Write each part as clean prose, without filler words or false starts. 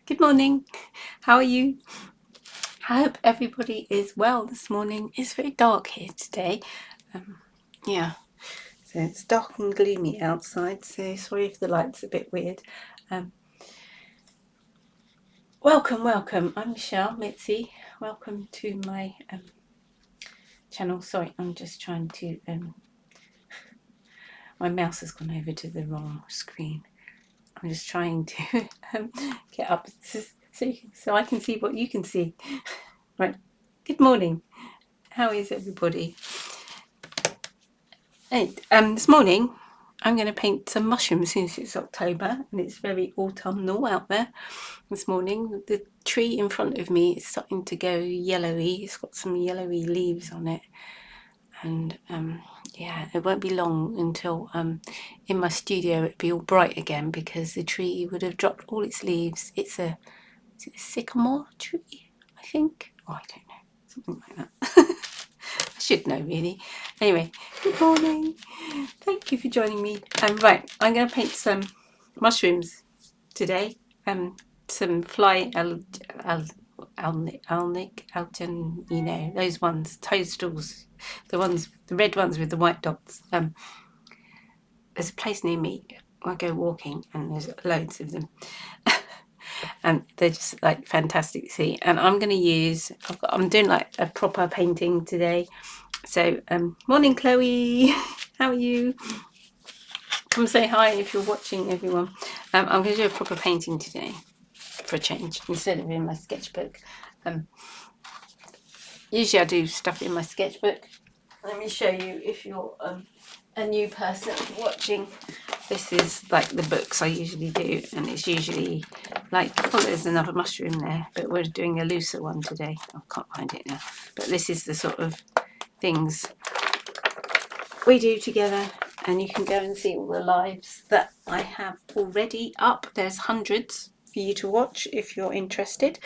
Good morning. How are you? I hope everybody is well this morning. It's very dark here today. Yeah, so it's dark and gloomy outside, so sorry if the light's a bit weird. Welcome. I'm Michelle Mitzi. Welcome to my channel. Sorry, I'm just trying to... my mouse has gone over to the wrong screen. I'm just trying to get up so I can see what you can see. Right. Good morning. How is everybody? Hey, this morning I'm going to paint some mushrooms since it's October and it's very autumnal out there. This morning the tree in front of me is starting to go yellowy. It's got some yellowy leaves on it, and yeah, it won't be long until in my studio it'll be all bright again because the tree would have dropped all its leaves. Is it a sycamore tree, I think? Oh, I don't know, something like that. I should know really. Anyway, good morning. Thank you for joining me. Right, I'm going to paint some mushrooms today. Some fly algin, you know, those ones, toadstools, the red ones with the white dots. There's a place near me. I go walking and there's loads of them. And they're just like fantastic to see. And I'm going to use, I'm doing like a proper painting today. So, morning Chloe, how are you? Come say hi if you're watching, everyone. I'm going to do a proper painting today for a change instead of in my sketchbook. Usually I do stuff in my sketchbook. Let me show you if you're a new person watching. This is like the books I usually do, and it's usually like, oh, there's another mushroom there, but we're doing a looser one today. I can't find it now, but this is the sort of things we do together, and you can go and see all the lives that I have already up. There's hundreds for you to watch if you're interested.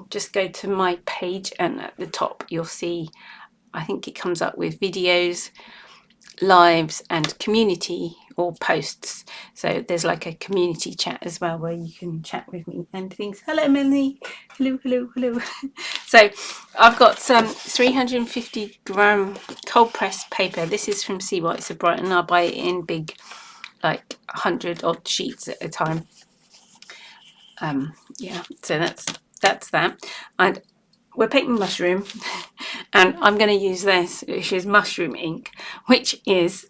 Just go to my page, and at the top you'll see, I think it comes up with videos, lives and community or posts. So there's like a community chat as well where you can chat with me and things. Hello Melanie. Hello. So I've got some 350 gram cold pressed paper. This is from Sea Whites of Brighton. I buy it in big, like 100 odd sheets at a time. Yeah, so that's that. And we're painting mushroom, and I'm going to use this, which is mushroom ink, which is,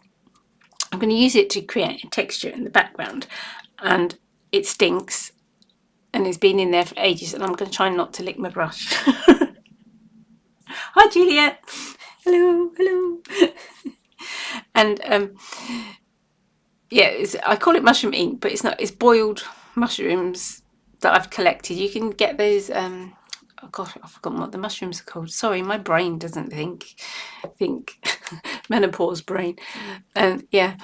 I'm going to use it to create a texture in the background, and it stinks and it's been in there for ages, and I'm going to try not to lick my brush. Hi Juliet. Hello. And yeah, I call it mushroom ink, but it's not. It's boiled mushrooms that I've collected. You can get those oh gosh, I've forgotten what the mushrooms are called. Sorry, my brain doesn't think menopause brain. Yeah,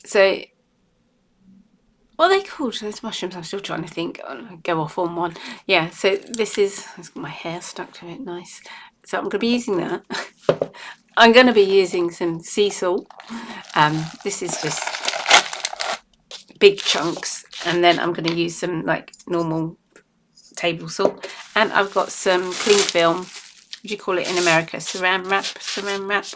so what are they called, those mushrooms? I'm still trying to think. I'll go off on one. Yeah, so this is, it's got my hair stuck to it, nice. So I'm going to be using that. I'm going to be using some sea salt. This is just big chunks, and then I'm going to use some like normal table salt, and I've got some cling film. What do you call it in America? Saran wrap,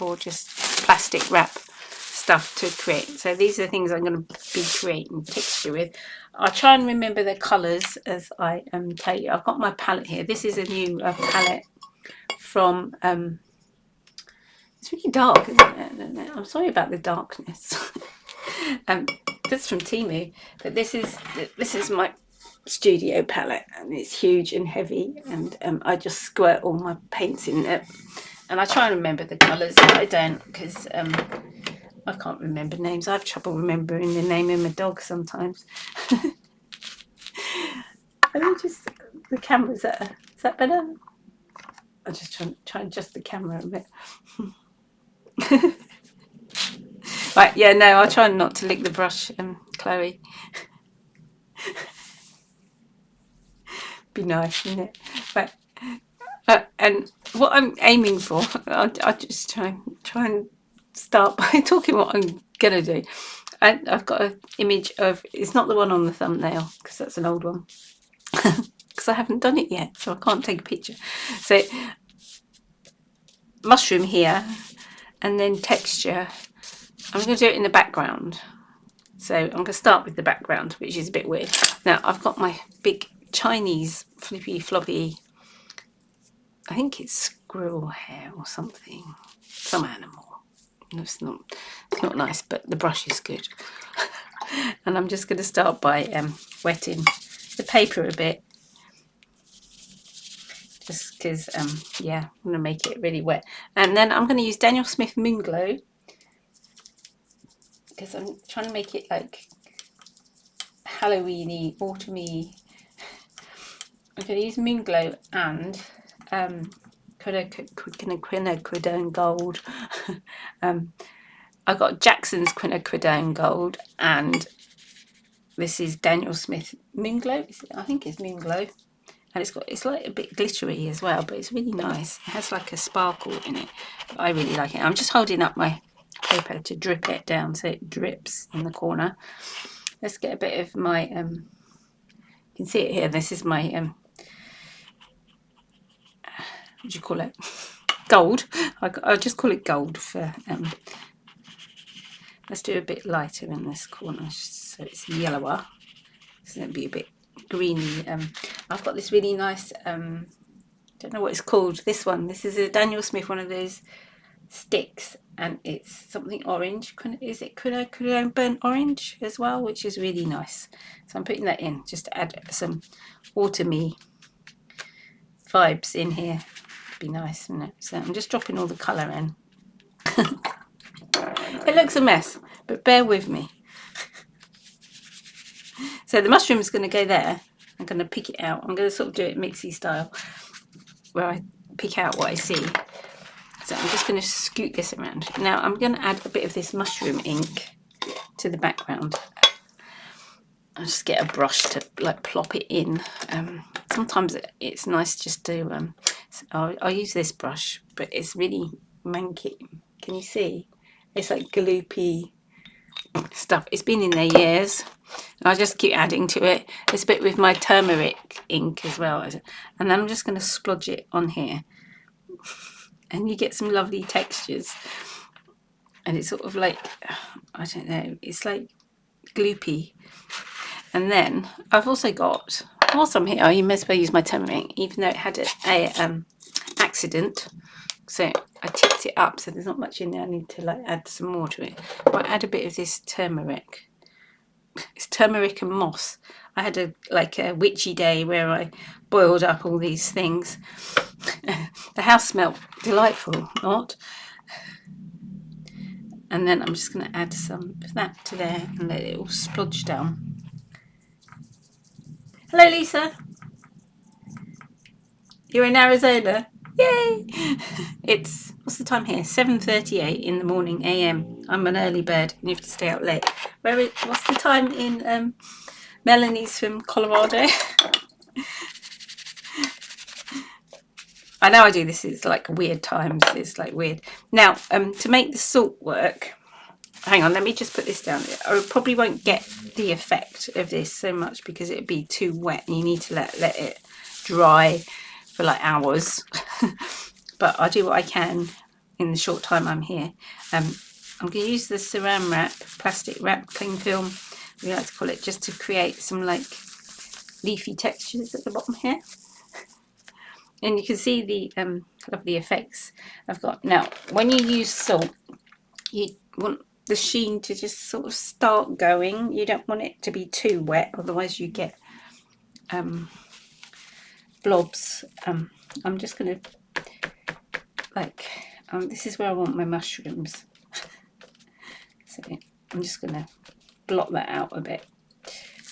or just plastic wrap stuff to create. So these are the things I'm going to be creating texture with. I'll try and remember the colours as I tell you. I've got my palette here. This is a new palette from it's really dark, isn't it? I'm sorry about the darkness. That's from Temu, but this is my studio palette, and it's huge and heavy, and I just squirt all my paints in it, and I try and remember the colours, but I don't, because I can't remember names. I have trouble remembering the name of my dog sometimes. Let me just, the camera's at, is that better? I'll just try and adjust the camera a bit. Right, yeah, no, I'll try not to lick the brush, Chloe. Be nice, isn't it? But and what I'm aiming for, I'll just try and start by talking what I'm gonna do. And I've got an image of, it's not the one on the thumbnail because that's an old one. because I haven't done it yet, so I can't take a picture. So mushroom here, and then texture. I'm going to do it in the background. So I'm going to start with the background, which is a bit weird. Now I've got my big Chinese flippy floppy, I think it's squirrel hair or something, some animal. No, it's not nice, but the brush is good. And I'm just going to start by wetting the paper a bit, just because yeah, I'm going to make it really wet. And then I'm going to use Daniel Smith Moonglow, because I'm trying to make it like Halloweeny, autumny. I'm going to use Moonglow and quinacridone gold. I got Jackson's quinacridone gold, and this is Daniel Smith Moonglow. I think it's Moonglow, and it's like a bit glittery as well, but it's really nice. It has like a sparkle in it. I really like it. I'm just holding up my paper to drip it down so it drips in the corner. Let's get a bit of my you can see it here. This is my what do you call it? Gold. I'll just call it gold for let's do a bit lighter in this corner so it's yellower, so it'll be a bit greeny. I've got this really nice don't know what it's called, this is a Daniel Smith, one of those sticks, and it's something orange. Is it quinacridone burnt orange as well, which is really nice. So I'm putting that in just to add some autumny vibes in here. Be nice, isn't it? So I'm just dropping all the colour in. It looks a mess, but bear with me. So the mushroom is going to go there. I'm going to pick it out. I'm going to sort of do it mixy style, where I pick out what I see. So I'm just going to scoot this around. Now I'm going to add a bit of this mushroom ink to the background. I'll just get a brush to like plop it in. Sometimes it's nice just to so I'll use this brush, but it's really manky. Can you see? It's like gloopy stuff. It's been in there years. I'll just keep adding to it. It's a bit with my turmeric ink as well. And then I'm just going to splodge it on here. And you get some lovely textures. And it's sort of like, I don't know, it's like gloopy. And then I've also got, whilst I'm here, I may as well use my turmeric, even though it had a accident. So I tipped it up, so there's not much in there. I need to like add some more to it. But I add a bit of this turmeric. It's turmeric and moss. I had a witchy day where I boiled up all these things. The house smelled delightful, not? And then I'm just going to add some of that to there and let it all splodge down. Hello, Lisa. You're in Arizona. Yay! It's, what's the time here? 7:38 in the morning AM. I'm an early bird and you have to stay out late. What's the time in Melanie's from Colorado? I know I do this, it's like weird times. It's like weird. Now, to make the salt work, hang on, let me just put this down. I probably won't get the effect of this so much because it'd be too wet and you need to let it dry for like hours. But I'll do what I can in the short time I'm here. I'm going to use the saran wrap, plastic wrap, cling film, we like to call it, just to create some like leafy textures at the bottom here. And you can see the lovely effects I've got. Now, when you use salt, you want the sheen to just sort of start going. You don't want it to be too wet, otherwise you get blobs. I'm just going to this is where I want my mushrooms. So I'm just going to blot that out a bit.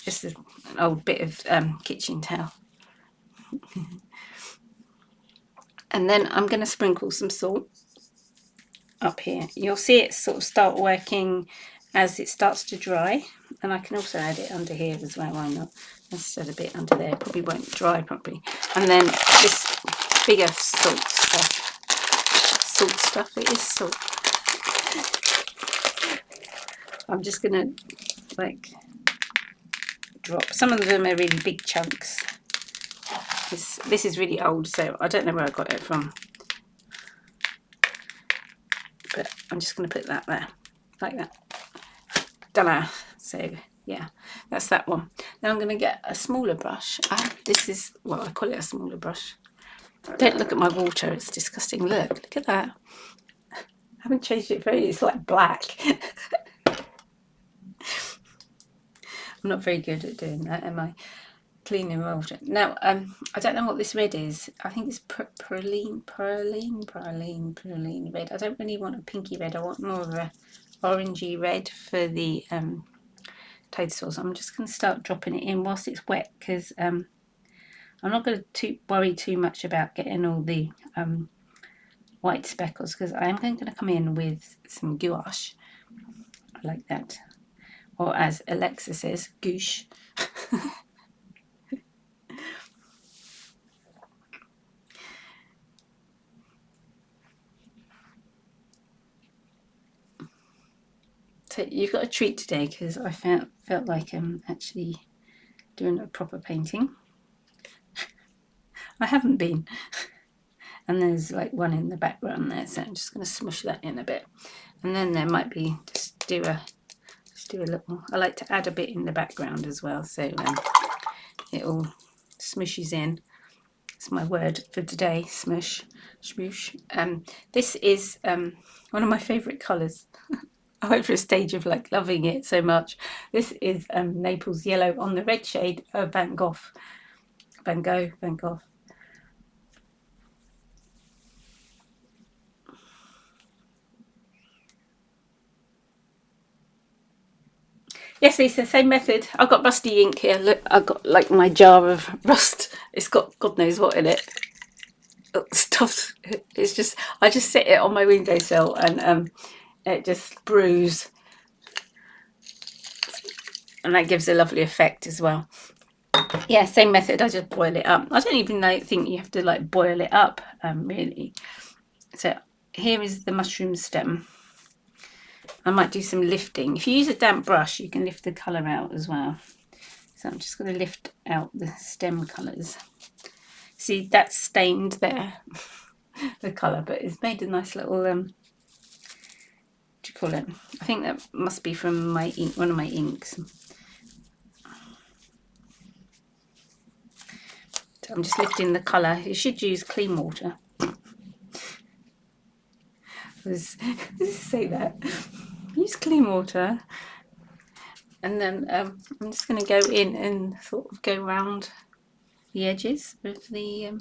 Just an old bit of kitchen towel. And then I'm going to sprinkle some salt up here. You'll see it sort of start working as it starts to dry. And I can also add it under here as well, why not? Let's add a bit under there, probably won't dry properly. And then this bigger salt stuff, it is salt. I'm just going to like drop, some of them are really big chunks. This is really old, so I don't know where I got it from. But I'm just going to put that there, like that. Ta-da! So yeah, that's that one. Now I'm going to get a smaller brush. This is, well, I call it a smaller brush. Don't look at my water, it's disgusting. Look at that. I haven't changed it very, it's like black. I'm not very good at doing that, am I? Cleaning water. Now, I don't know what this red is. I think it's praline red. I don't really want a pinky red. I want more of a orangey red for the toadstools. I'm just going to start dropping it in whilst it's wet, because I'm not going to worry too much about getting all the white speckles, because I am going to come in with some gouache. I like that. Or as Alexa says, gouache. So you've got a treat today, because I felt like I'm actually doing a proper painting. I haven't been. And there's like one in the background there, so I'm just going to smush that in a bit. And then there might be, just do a little, I like to add a bit in the background as well, so it all smushes in. It's my word for today, smush, smoosh. This is one of my favourite colours. I went for a stage of like loving it so much. This is Naples Yellow on the red shade of Van Gogh. Yes, it's the same method. I've got rusty ink here. Look, I've got like my jar of rust. It's got God knows what in it. Stuff. It's just, I just sit it on my windowsill and it just brews, and that gives a lovely effect as well. Yeah, same method. I just boil it up. I don't even think you have to like boil it up, really. So here is the mushroom stem. I might do some lifting. If you use a damp brush, you can lift the colour out as well. So I'm just going to lift out the stem colours. See, that's stained there, the colour, but it's made a nice little, what do you call it? I think that must be from my ink, one of my inks. So I'm just lifting the colour. You should use clean water. Say that. Use clean water. And then I'm just going to go in and sort of go around the edges of the,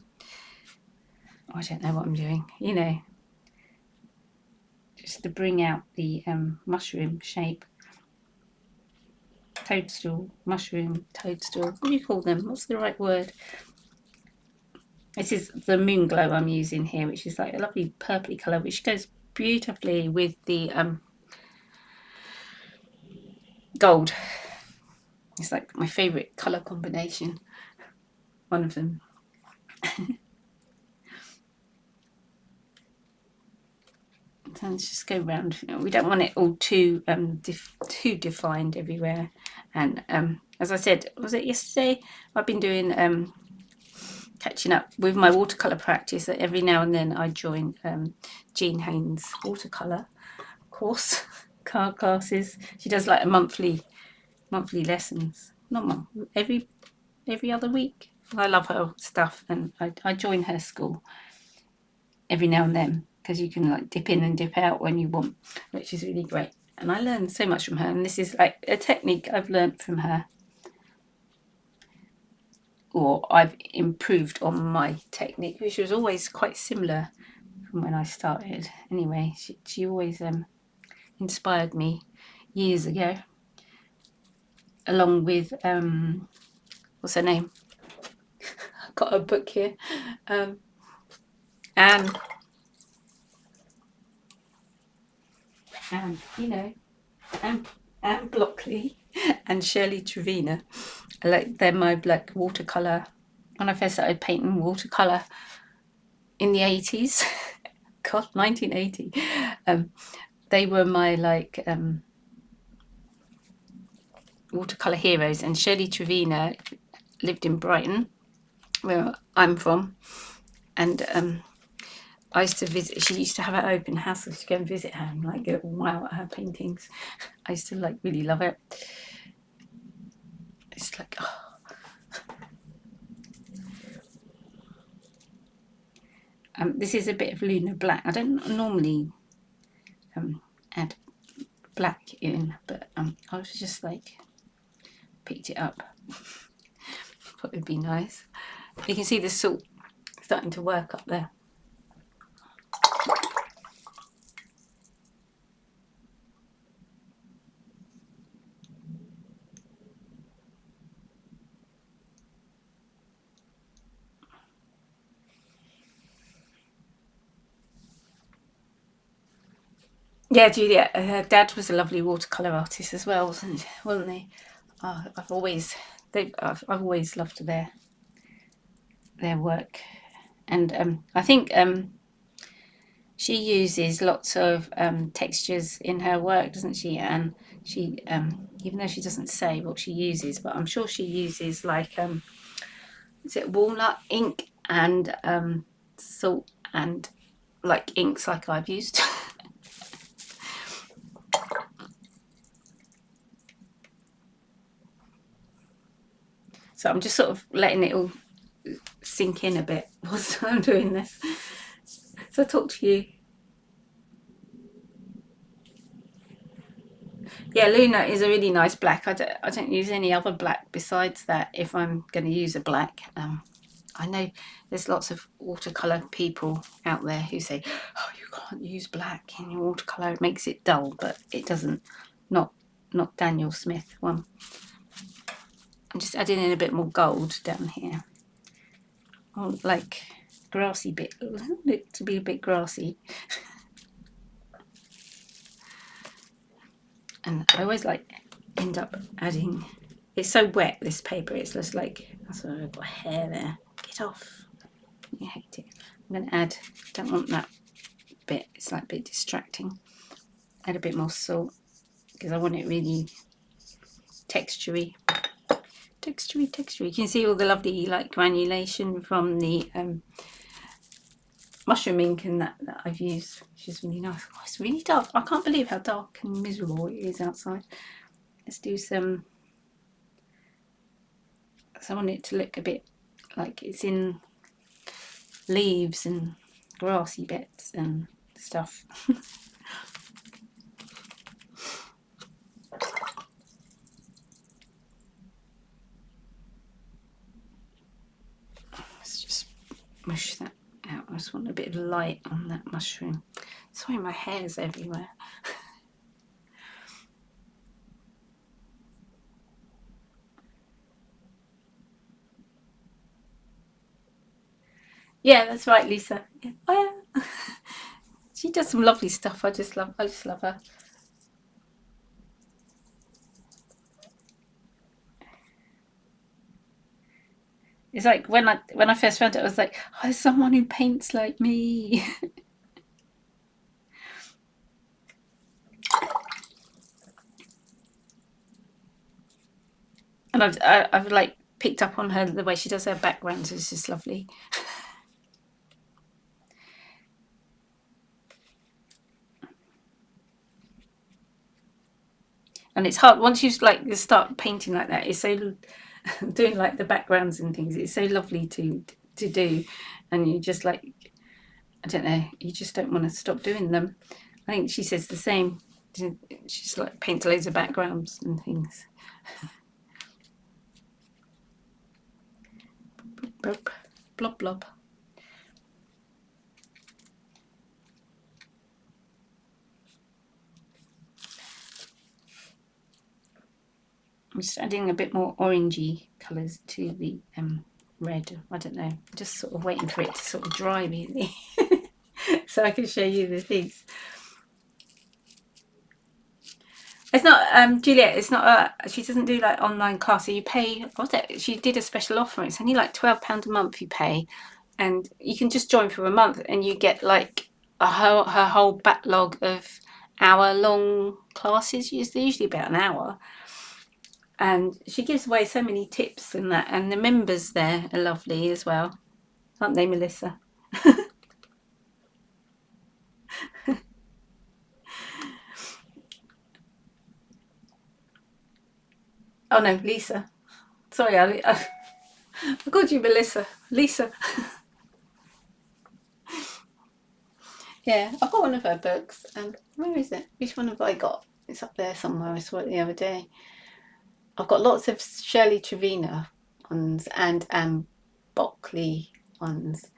I don't know what I'm doing, you know, just to bring out the mushroom shape. Toadstool, mushroom, toadstool, what do you call them? What's the right word? This is the Moon Glow I'm using here, which is like a lovely purpley colour, which goes beautifully with the gold. It's like my favourite colour combination, one of them. So let's just go round. We don't want it all too defined everywhere. And as I said, was it yesterday? I've been doing catching up with my watercolour practice. That every now and then I join Jean Haynes' watercolour course, classes. She does like a monthly lessons. Not every other week. I love her stuff, and I join her school every now and then, because you can like dip in and dip out when you want, which is really great. And I learned so much from her, and this is like a technique I've learned from her, or I've improved on my technique, which was always quite similar from when I started. Anyway, she always inspired me years ago, along with what's her name? I've got a book here, and you know, Anne Blockley and Shirley Trevena. They're my black watercolour. When I first started painting watercolour in the 80s, God, 1980, they were my like watercolour heroes. And Shirley Trevena lived in Brighton, where I'm from, and I used to visit. She used to have her open house, so I used to go and visit her and like go wow at her paintings. I used to like really love it. It's like, oh. This is a bit of Lunar Black. I don't normally add black in, but I was just like picked it up. Thought it would be nice. You can see the salt starting to work up there. Yeah, Juliet. Her dad was a lovely watercolor artist as well, wasn't he? I've always loved their work, and I think she uses lots of textures in her work, doesn't she? And she, even though she doesn't say what she uses, but I'm sure she uses like is it walnut ink and salt and like inks like I've used. So I'm just sort of letting it all sink in a bit whilst I'm doing this. So I'll talk to you. Yeah, Luna is a really nice black. I don't use any other black besides that if I'm going to use a black. I know there's lots of watercolour people out there who say, oh, you can't use black in your watercolour, it makes it dull, but it doesn't. Not Daniel Smith one. I'm just adding in a bit more gold down here. Oh, like grassy bit, to be a bit grassy. And I always like end up adding, it's so wet, this paper, it's just like, that's why I've got hair there. Get off. I hate it. I'm going to add, don't want that bit, it's like a bit distracting. Add a bit more salt because I want it really textury. You can see all the lovely like granulation from the mushroom ink and that I've used, which is really nice. Oh, it's really dark. I can't believe how dark and miserable it is outside. Let's do some. So I want it to look a bit like it's in leaves and grassy bits and stuff. Let's just mush that out. I just want a bit of light on that mushroom. Sorry, my hair's everywhere. Yeah, that's right, Lisa. Yeah. Oh, yeah. She does some lovely stuff. I just love her. It's like when I first found it, I was like, oh, someone who paints like me. And I've like picked up on her, the way she does her backgrounds is just lovely. And it's hard once you like start painting like that. It's so doing like the backgrounds and things. It's so lovely to do, and you just like, I don't know, you just don't want to stop doing them. I think she says the same. She's like paints loads of backgrounds and things. Blob, blob, blob. I'm just adding a bit more orangey colours to the red. I don't know, just sort of waiting for it to sort of dry really, so I can show you the things. It's not Juliet. It's not. She doesn't do like online class. So you pay. What's it? She did a special offer. It's only like £12 a month you pay, and you can just join for a month, and you get like her whole backlog of hour-long classes. They're usually about an hour, And she gives away so many tips and that, and the members there are lovely as well, aren't they, Melissa? Oh no, Lisa. Sorry, I called you Melissa. Lisa. Yeah, I've got one of her books. Where is it? Which one have I got? It's up there somewhere. I saw it the other day. I've got lots of Shirley Trevena ones and Bockley ones.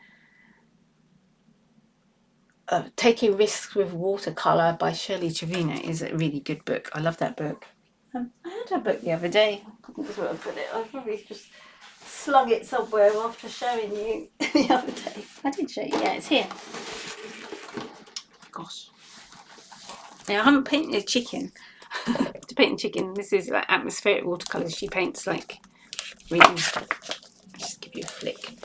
Taking Risks with Watercolour by Shirley Trevena is a really good book. I love that book. I had a book the other day. I think that's where I put it. I probably just slung it somewhere after showing you the other day. I did show you. Yeah, it's here. Gosh. Yeah, I haven't painted a chicken. To paint a chicken, this is like atmospheric watercolours. She paints like really. I'll just give you a flick.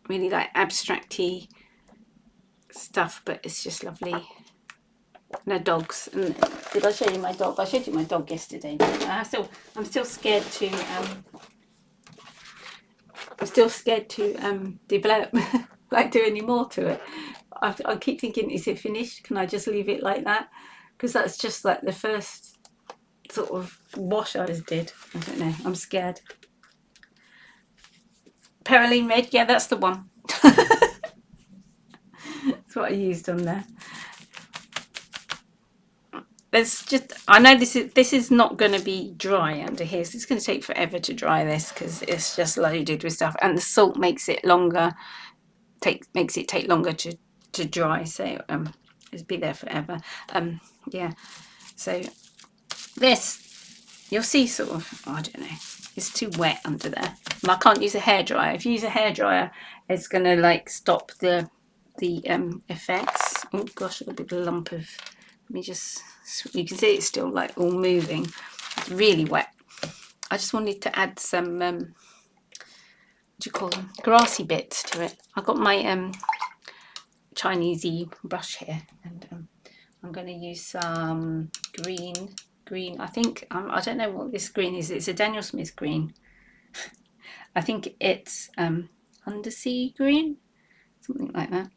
Really like abstracty stuff, but it's just lovely. No dogs. And did I show you my dog? I showed you my dog yesterday. I'm still scared to. I'm still scared to develop, like do any more to it. I keep thinking, is it finished? Can I just leave it like that? Because that's just like the first sort of wash I just did. I don't know. I'm scared. Perylene Red, yeah, that's the one. That's what I used on there. There's just, I know this is not going to be dry under here, so it's going to take forever to dry this because it's just loaded with stuff, and the salt makes it longer. Makes it take longer to dry, so it'll be there forever. Yeah, so this you'll see sort of, I don't know, it's too wet under there, and I can't use a hairdryer. If you use a hairdryer, it's gonna like stop the effects. Oh gosh, I've got a big lump of, let me just, you can see it's still like all moving. It's really wet. I just wanted to add some what do you call them, grassy bits to it. I've got my Chinesey brush here, and I'm going to use some green. I think, I don't know what this green is. It's a Daniel Smith green. I think it's undersea green, something like that,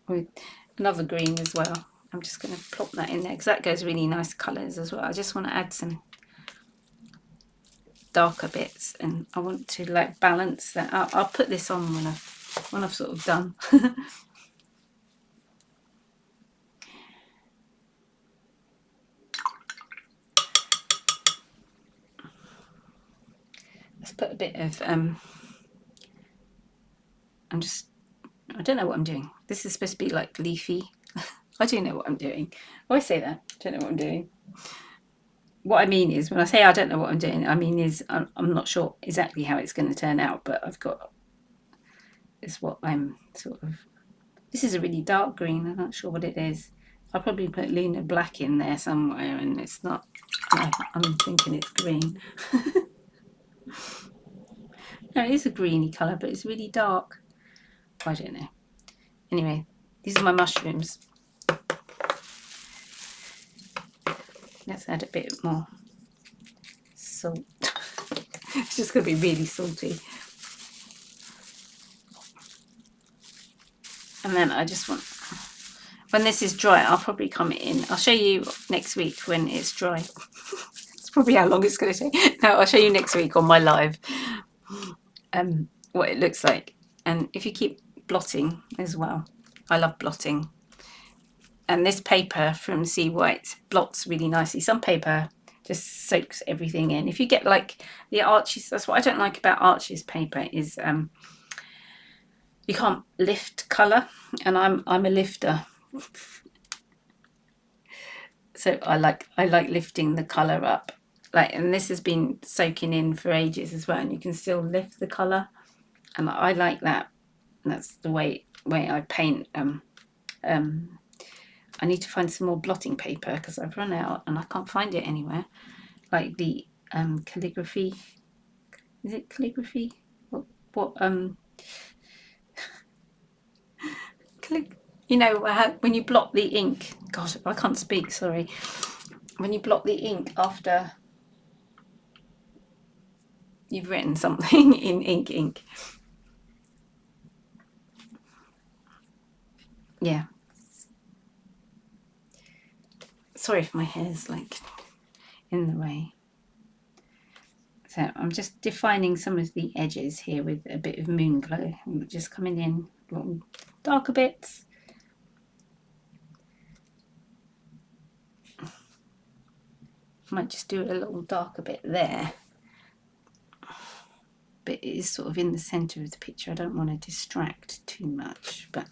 with another green as well. I'm just going to plop that in there because that goes really nice colours as well. I just want to add some darker bits, and I want to like balance that out. I'll put this on when I've sort of done. Let's put a bit of I don't know what I'm doing. This is supposed to be like leafy. I do know what I'm doing. I always say that. I don't know what I'm doing. What I mean is, when I say I don't know what I'm doing, I mean is I'm not sure exactly how it's going to turn out, but I've got, is what I'm sort of, this is a really dark green. I'm not sure what it is. I'll probably put Luna Black in there somewhere, and it's not, no, I'm thinking it's green. No, it is a greeny colour, but it's really dark. I don't know. Anyway, these are my mushrooms. Let's add a bit more salt. It's just going to be really salty. And then I just want, when this is dry, I'll probably come in. I'll show you next week when it's dry. It's probably how long it's going to take. No, I'll show you next week on my live what it looks like. And if you keep blotting as well, I love blotting. And this paper from Sea White blots really nicely. Some paper just soaks everything in. If you get like the Arches, that's what I don't like about Arches paper, is you can't lift colour, and I'm a lifter. So I like lifting the colour up. Like, and this has been soaking in for ages as well, and you can still lift the colour, and I like that. And that's the way I paint. I need to find some more blotting paper because I've run out and I can't find it anywhere. Like the calligraphy. Is it calligraphy? What You know, when you blot the ink, gosh, I can't speak, sorry. When you blot the ink after you've written something in ink. Yeah. Sorry if my hair's like in the way. So I'm just defining some of the edges here with a bit of moon glow. I'm just coming in little darker bits. Might just do a little darker bit there. But it is sort of in the centre of the picture. I don't want to distract too much, but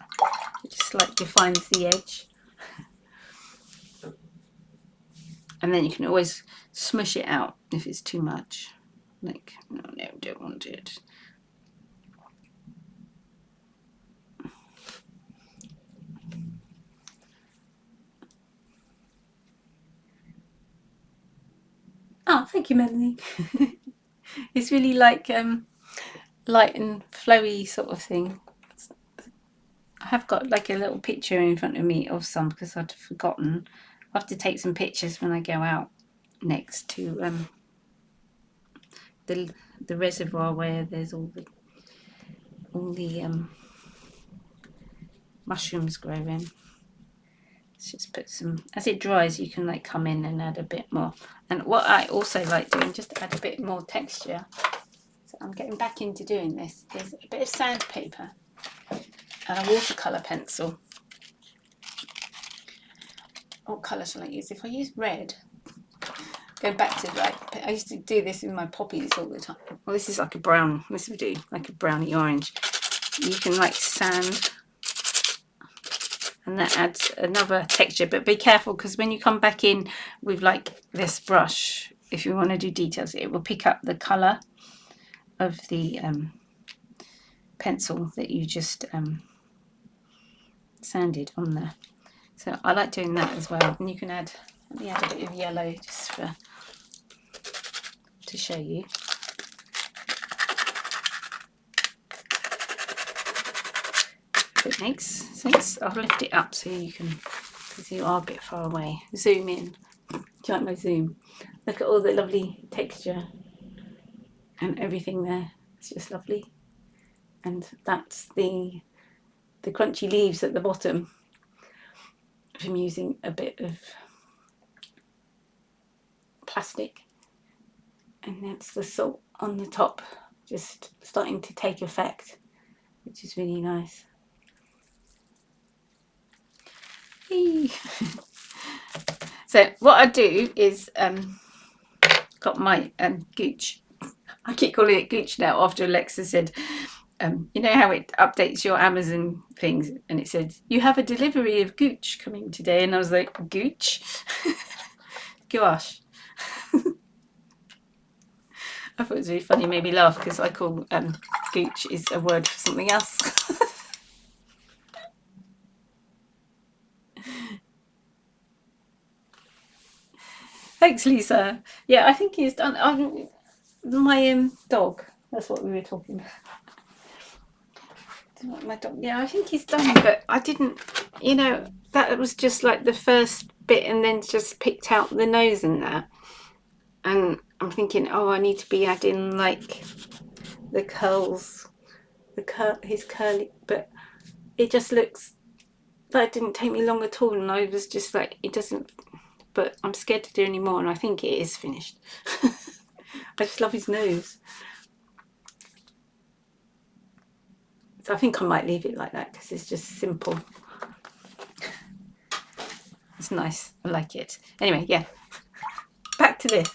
it just like defines the edge. And then you can always smush it out if it's too much. Like, no, don't want it. Oh, thank you, Melanie. It's really like light and flowy sort of thing. I have got like a little picture in front of me of some because I'd forgotten. I have to take some pictures when I go out next to the reservoir where there's all the mushrooms growing. Let's just put some, as it dries you can like come in and add a bit more. And what I also like doing, just to add a bit more texture, so I'm getting back into doing this, is a bit of sandpaper and a watercolour pencil. What colour shall I use? If I use red, go back to like, I used to do this in my poppies all the time. Well, this is like a brown, this would do like a browny orange. You can like sand, and that adds another texture, but be careful because when you come back in with like this brush, if you want to do details, it will pick up the colour of the pencil that you just sanded on there. So I like doing that as well. And you can add, let me add a bit of yellow just to show you. If it makes sense, I'll lift it up so you can, because you are a bit far away. Zoom in. Do you like my zoom? Look at all the lovely texture and everything there. It's just lovely. And that's the crunchy leaves at the bottom from using a bit of plastic, and that's the salt on the top just starting to take effect, which is really nice. So what I do is got my gooch. I keep calling it gooch now after Alexa said, you know how it updates your Amazon things and it said, you have a delivery of gooch coming today, and I was like, gooch? Gosh. I thought it was really funny, made me laugh because I call gooch is a word for something else. Thanks, Lisa. Yeah, I think he's done. My dog. That's what we were talking about. My dog. Yeah, I think he's done, but I didn't. You know, that was just like the first bit, and then just picked out the nose and that. And I'm thinking, oh, I need to be adding like the curls, his curly. But it just looks. That didn't take me long at all, and I was just like, it doesn't. But I'm scared to do any more, and I think it is finished. I just love his nose. So I think I might leave it like that because it's just simple. It's nice. I like it. Anyway, yeah. Back to this.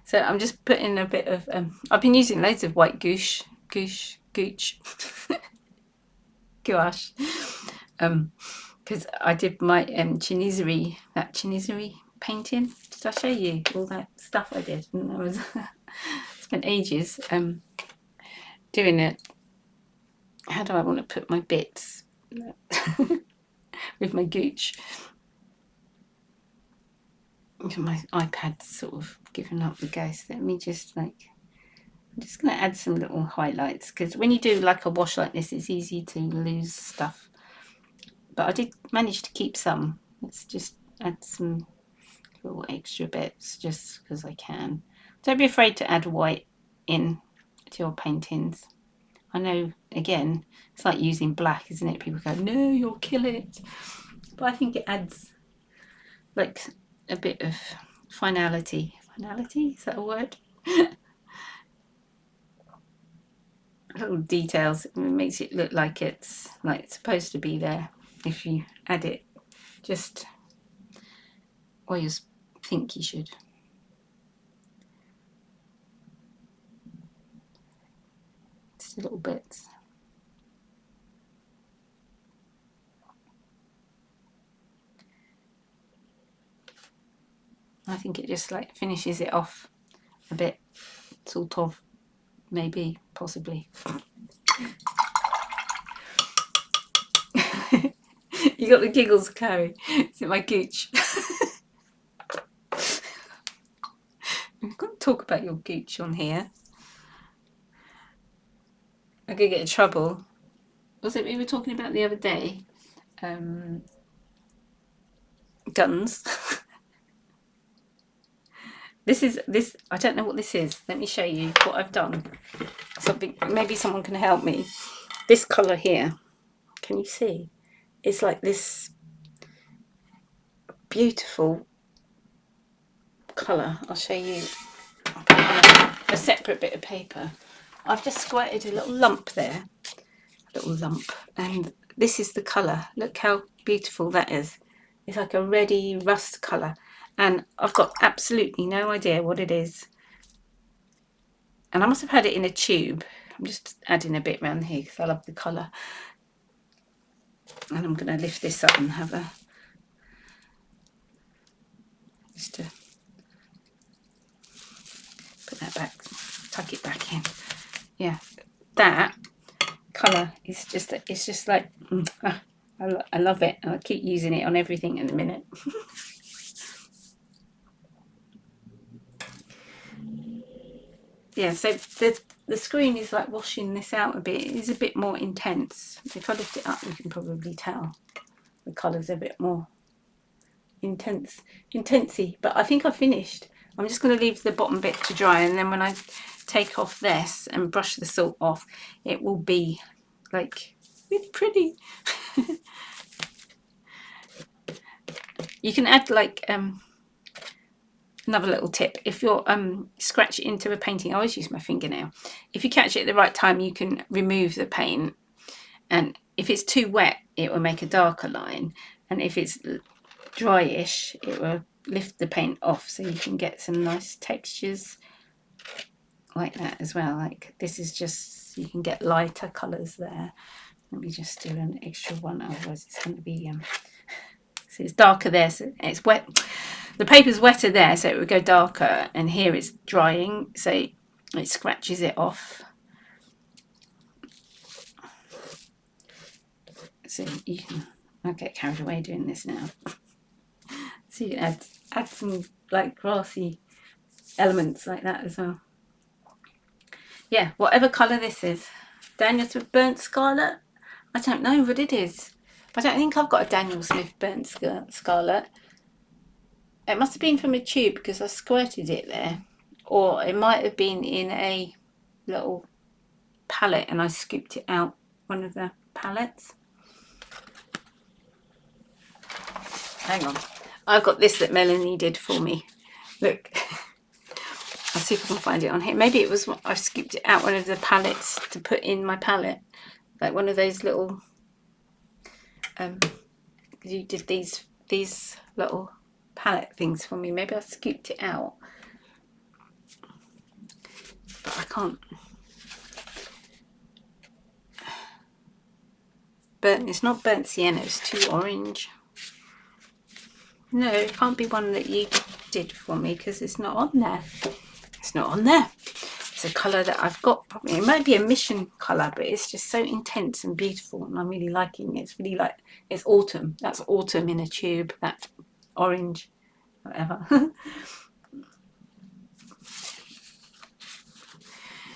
So I'm just putting a bit of, I've been using loads of white gooch, gouache, because I did my Chiniserie painting. Did I show you all that stuff I did? And I was spent ages doing it. How do I want to put my bits with my gooch? My iPad's sort of given up the ghost. Let me just like I'm just going to add some little highlights, because when you do like a wash like this, it's easy to lose stuff. But I did manage to keep some. Let's just add some little extra bits just because I can. Don't be afraid to add white in to your paintings. I know, again, it's like using black, isn't it? People go, no, you'll kill it. But I think it adds like a bit of finality. Finality? Is that a word? Little details. It makes it look like it's supposed to be there if you add it just or you think you should. Just a little bit. I think it just like finishes it off a bit, sort of, maybe, possibly. You got the giggles, Carrie. Is it my gooch? I'm going to talk about your gooch on here. I could get in trouble. Was it we were talking about the other day? Guns. This. I don't know what this is. Let me show you what I've done. Something. Maybe someone can help me. This colour here. Can you see? It's like this beautiful colour. I'll show you. I'll put on a separate bit of paper. I've just squirted a little lump there. A little lump. And this is the colour. Look how beautiful that is. It's like a reddy rust colour. And I've got absolutely no idea what it is. And I must have had it in a tube. I'm just adding a bit around here because I love the colour. And I'm going to lift this up and have a... just to put that back, tuck it back in. Yeah, that colour is just, it's just like, I love it. I'll keep using it on everything in a minute. Yeah, so the screen is like washing this out a bit. It is a bit more intense. If I lift it up, you can probably tell the colour's a bit more intensy. But I think I've finished. I'm just going to leave the bottom bit to dry, and then when I take off this and brush the salt off, it will be like really pretty. You can add like another little tip. If you're scratch it into a painting, I always use my fingernail. If you catch it at the right time, you can remove the paint, and if it's too wet, it will make a darker line, and if it's dryish, it will lift the paint off, so you can get some nice textures like that as well. Like this is just, you can get lighter colours there. Let me just do an extra one, otherwise it's going to be so it's darker there, so it's wet. The paper's wetter there, so it would go darker, and here it's drying, so it scratches it off. So you can, I'll get carried away doing this now. So you add some like grassy elements like that as well. Yeah, whatever colour this is. Daniel Smith Burnt Scarlet? I don't know what it is. I don't think I've got a Daniel Smith Burnt Scarlet. It must have been from a tube because I squirted it there. Or it might have been in a little palette and I scooped it out one of the palettes. Hang on. I've got this that Melanie did for me. Look. I'll see if I can find it on here. Maybe it was, I scooped it out one of the palettes to put in my palette. Like one of those little, you did these little palette things for me. Maybe I scooped it out. But I can't. It's not burnt sienna, it's too orange. No, it can't be one that you did for me because it's not on there. It's not on there. It's a colour that I've got. Probably it might be a mission colour, but it's just so intense and beautiful, and I'm really liking it. It's really like, it's autumn. That's autumn in a tube. That orange, whatever.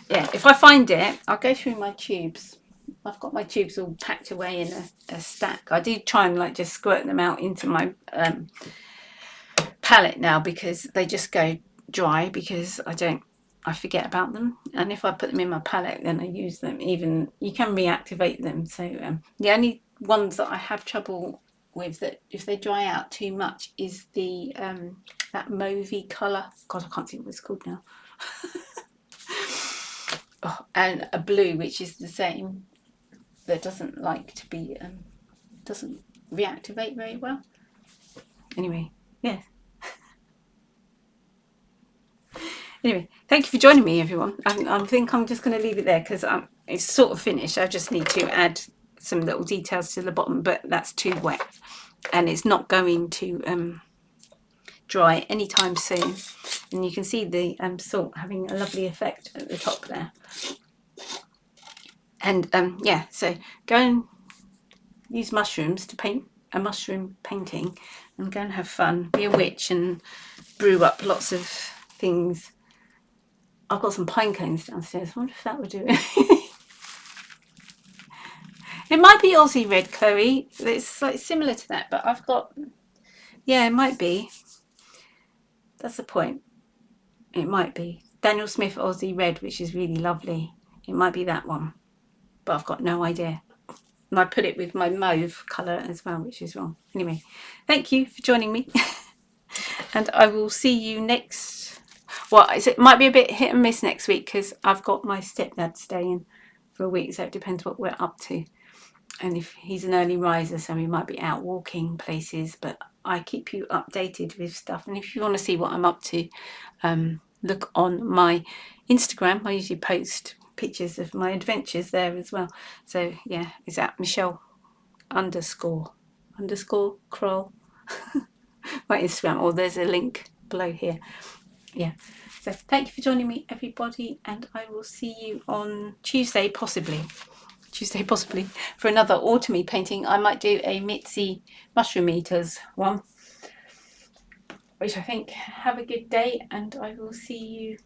yeah, if I find it, I'll go through my tubes. I've got my tubes all packed away in a stack. I do try and like just squirt them out into my palette now, because they just go dry, because I forget about them, and if I put them in my palette then I use them. Even you can reactivate them. So the only ones that I have trouble with, that if they dry out too much, is the that mauvey colour. God, I can't think what it's called now. Oh, and a blue, which is the same, that doesn't like to be doesn't reactivate very well. Anyway, yeah. Anyway, thank you for joining me, everyone. I think I'm just going to leave it there, because it's sort of finished. I just need to add some little details to the bottom, but that's too wet, and it's not going to dry anytime soon. And you can see the salt having a lovely effect at the top there. And yeah, so go and use mushrooms to paint a mushroom painting, and go and have fun, be a witch, and brew up lots of things. I've got some pine cones downstairs. I wonder if that would do it. It might be Aussie red, Chloe. It's like similar to that, but I've got, yeah, it might be. That's the point. It might be Daniel Smith Aussie red, which is really lovely. It might be that one, but I've got no idea. And I put it with my mauve colour as well, which is wrong. Anyway, thank you for joining me. And I will see you next. Well, it might be a bit hit and miss next week, because I've got my stepdad staying for a week, so it depends what we're up to. And if he's an early riser, so he might be out walking places, but I keep you updated with stuff. And if you want to see what I'm up to, look on my Instagram. I usually post pictures of my adventures there as well. So yeah, it's at Michelle __ Kroll my Instagram, or there's a link below here. Yeah, so thank you for joining me, everybody, and I will see you on Tuesday possibly, for another autumny painting. I might do a Mitzi Mushroom Eaters one, which I think. Have a good day, and I will see you